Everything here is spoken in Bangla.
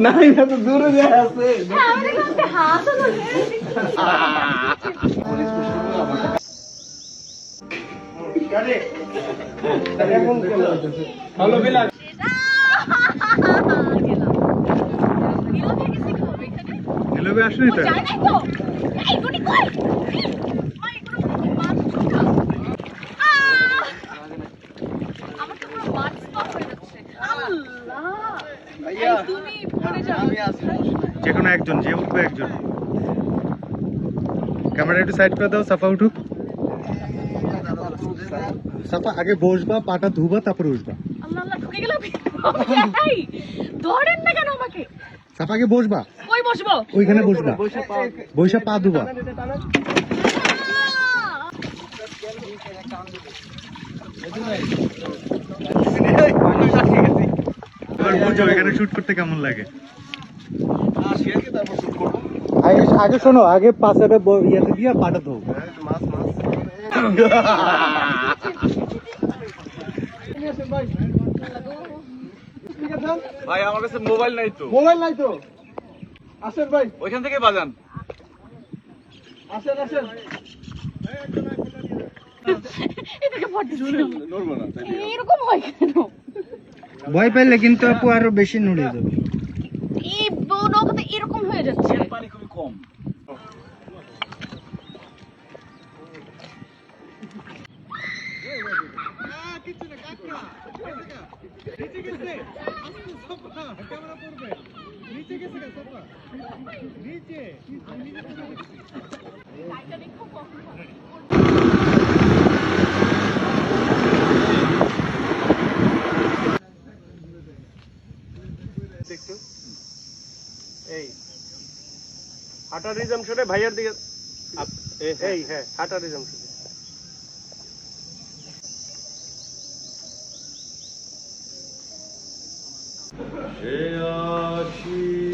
নাই না তো দূরে যায় আছে ভালো বিলা এলবে আসেনি তো এই গুনি কই আমার তো পুরো মাছ স্পট হয়ে যাচ্ছে আল্লাহ ভাইয়া তুমি পড়ে যাও আমি আসি যে কোনো একজন যে উঠবে একজন ক্যামেরা একটু সাইড করে দাও সাফা উঠুক সাফা আগে বসবা পাটা ধুবা তারপর উঠবা আল্লাহ আল্লাহ ঢুকে গেল এই ধরেন না কেন আমাকে সাফা আগে বসবা কই বসবো ওইখানে বসবা বসে পা ধুবা এখানে শুট করতে কেমন লাগে আগে শোনো আগে পাশাটা ইয়েতে দিয়ে পাটা ধো ভাই আমার কাছে মোবাইল নাই তো আসেন ভাই ওইখান থেকে বাজান আসেন এরকম হয় কেন ভয় পাইলে কিন্তু আপু আরো বেশি নড়ে যাবে এই নৌকাতে এরকম হয়ে যাচ্ছে পানি খুবই কম এই হাটা রিজামশনে ভাইয়ার দিকে এই হ্যাঁ হাটা রিজামশনে সে আসি